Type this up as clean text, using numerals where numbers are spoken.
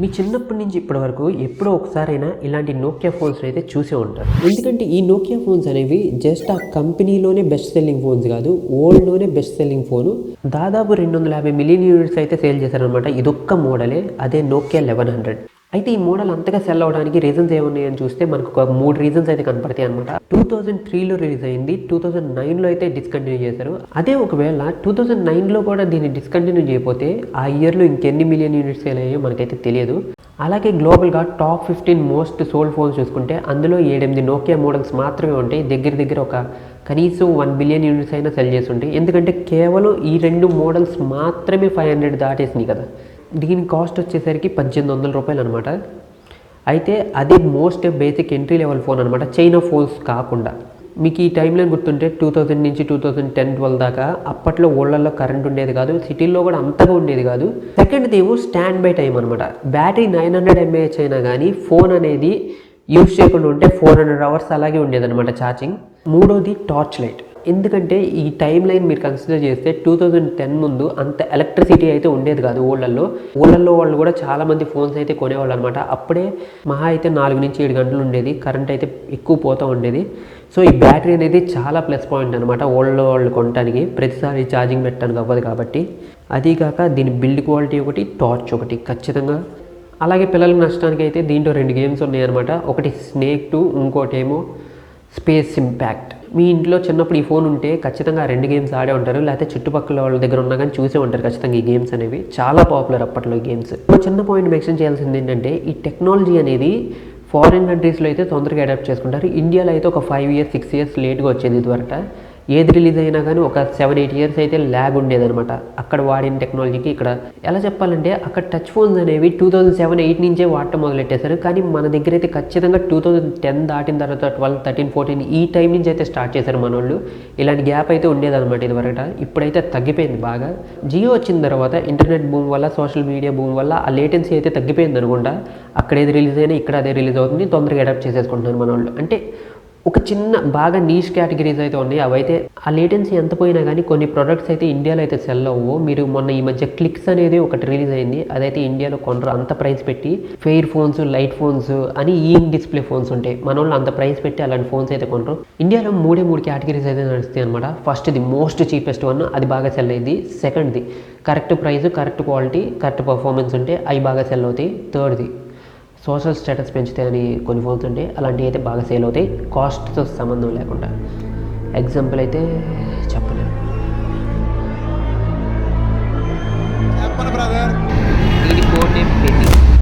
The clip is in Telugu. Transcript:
మీ చిన్నప్పటి నుంచి ఇప్పటి వరకు ఎప్పుడో ఒకసారైనా ఇలాంటి నోకియా ఫోన్స్ అయితే చూసే ఉంటారు. ఎందుకంటే ఈ నోకియా ఫోన్స్ అనేవి జస్ట్ ఆ కంపెనీలోనే బెస్ట్ సెల్లింగ్ ఫోన్స్ కాదు, వరల్డ్లోనే బెస్ట్ సెల్లింగ్ ఫోను. దాదాపు 250 మిలియన్ యూనిట్స్ అయితే సేల్ చేశారనమాట. ఇదొక్క మోడలే, అదే నోకియా 1100. అయితే ఈ మోడల్ అంతగా సెల్ అవడానికి రీజన్స్ ఏమున్నాయని చూస్తే మనకు ఒక 3 రీజన్స్ అయితే కనపడతాయి అనమాట. 2003లో రిలీజ్ అయింది, 2009లో అయితే డిస్కంటిన్యూ చేశారు. అదే ఒకవేళ 2009లో కూడా దీన్ని డిస్కంటిన్యూ చేయకపోతే ఆ ఇయర్లో ఇంకెన్ని మిలియన్ యూనిట్స్ సేల్ అయ్యాయో మనకైతే తెలియదు. అలాగే గ్లోబల్గా టాప్ 15 మోస్ట్ సోల్డ్ ఫోన్స్ చూసుకుంటే అందులో 7-8 నోకియా మోడల్స్ మాత్రమే ఉంటాయి. దగ్గర ఒక కనీసం 1 బిలియన్ యూనిట్స్ అయినా సెల్ చేసి ఉంటాయి. ఎందుకంటే కేవలం ఈ 2 మోడల్స్ మాత్రమే 500 దాటేసినాయి కదా. దీని కాస్ట్ వచ్చేసరికి 1800 రూపాయలు అనమాట. అయితే అది most basic entry level phone అనమాట, చైనా ఫోన్స్ కాకుండా. మీకు ఈ టైంలో గుర్తుంటే 2000 నుంచి 2010-12 దాకా అప్పట్లో ఊళ్ళల్లో కరెంట్ ఉండేది కాదు, సిటీల్లో కూడా అంతగా ఉండేది కాదు. సెకండ్ది ఏమో స్టాండ్ బై టైం అనమాట. బ్యాటరీ 900 mAh అయినా కానీ ఫోన్ అనేది యూజ్ చేయకుండా ఉంటే 400 అవర్స్ అలాగే ఉండేదన్నమాట ఛార్జింగ్. మూడోది టార్చ్ లైట్. ఎందుకంటే ఈ టైం లైన్ మీరు కన్సిడర్ చేస్తే 2010 ముందు అంత ఎలక్ట్రిసిటీ అయితే ఉండేది కాదు ఊళ్ళల్లో వాళ్ళు కూడా చాలామంది ఫోన్స్ అయితే కొనేవాళ్ళు అనమాట. అప్పుడే మహా అయితే 4 నుంచి 7 గంటలు ఉండేది, కరెంట్ అయితే ఎక్కువ పోతూ ఉండేది. సో ఈ బ్యాటరీ అనేది చాలా ప్లస్ పాయింట్ అనమాట వాళ్ళు కొనడానికి, ప్రతిసారి ఛార్జింగ్ పెట్టడానికి అవ్వదు కాబట్టి. అదీకాక దీని బిల్డ్ క్వాలిటీ ఒకటి, టార్చ్ ఒకటి ఖచ్చితంగా. అలాగే పిల్లలకు నచ్చడానికి అయితే దీంట్లో 2 గేమ్స్ ఉన్నాయన్నమాట. ఒకటి స్నేక్ 2, ఇంకోటి ఏమో స్పేస్ ఇంపాక్ట్. మీ ఇంట్లో చిన్నప్పుడు ఈ ఫోన్ ఉంటే ఖచ్చితంగా 2 గేమ్స్ ఆడే ఉంటారు, లేకపోతే చుట్టుపక్కల వాళ్ళ దగ్గర ఉన్నా కానీ చూసే ఉంటారు ఖచ్చితంగా. ఈ గేమ్స్ అనేవి చాలా పాపులర్ అప్పట్లో ఈ గేమ్స్. ఒక చిన్న పాయింట్ మెన్షన్ చేయాల్సింది ఏంటంటే ఈ టెక్నాలజీ అనేది ఫారిన్ కంట్రీస్లో అయితే తొందరగా అడాప్ట్ చేసుకుంటారు. ఇండియాలో అయితే ఒక 5 years 6 years లేట్గా వచ్చేది ఇదివరకు. ఏది రిలీజ్ అయినా కానీ ఒక 7-8 years అయితే ల్యాగ్ ఉండేదన్నమాట అక్కడ వాడిన టెక్నాలజీకి. ఇక్కడ ఎలా చెప్పాలంటే అక్కడ టచ్ ఫోన్స్ అనేవి 2007-8 నుంచే వాడటం మొదలెట్టేశారు. కానీ మన దగ్గర అయితే ఖచ్చితంగా 2010 దాటిన తర్వాత 12, 13, 14 ఈ టైం నుంచి అయితే స్టార్ట్ చేశారు మన వాళ్ళు. ఇలాంటి గ్యాప్ అయితే ఉండేదన్నమాట ఇదివరకు. ఇప్పుడైతే తగ్గిపోయింది బాగా. జియో వచ్చిన తర్వాత ఇంటర్నెట్ బూమ్ వల్ల, సోషల్ మీడియా బూమ్ వల్ల ఆ లేటెన్సీ అయితే తగ్గిపోయింది అనుకుంటా. అక్కడ ఏది రిలీజ్ అయినా ఇక్కడ అదే రిలీజ్ అవుతుంది, తొందరగా అడాప్ట్ చేసేసుకుంటున్నారు మన వాళ్ళు. అంటే ఒక చిన్న బాగా నీష్ కేటగిరీస్ అయితే ఉన్నాయి, అవైతే ఆ లేటెన్సీ ఎంత పోయినా కానీ కొన్ని ప్రొడక్ట్స్ అయితే ఇండియాలో అయితే సెల్ అవ్వవు. మీరు మొన్న ఈ మధ్య క్లిక్స్ అనేది ఒకటి రిలీజ్ అయింది, అదైతే ఇండియాలో కొనరు అంత ప్రైస్ పెట్టి. ఫెయిర్ ఫోన్స్, లైట్ ఫోన్స్ అని ఈ డిస్ప్లే ఫోన్స్ ఉంటాయి, మన వాళ్ళు అంత ప్రైస్ పెట్టి అలాంటి ఫోన్స్ అయితే కొనరు. ఇండియాలో 3 కేటగిరీస్ అయితే నడుస్తాయి అనమాట. ఫస్ట్ది మోస్ట్ చీపెస్ట్ వన్, అది బాగా సెల్ అయ్యింది. సెకండ్ది correct price, correct quality, correct performance ఉంటే అవి బాగా సెల్ అవుతాయి. థర్డ్ది సోషల్ స్టేటస్ పెంచుతాయని కొన్ని ఫోన్స్ ఉంటాయి, అలాంటివి అయితే బాగా సేల్ అవుతాయి కాస్ట్తో సంబంధం లేకుండా. ఎగ్జాంపుల్ అయితే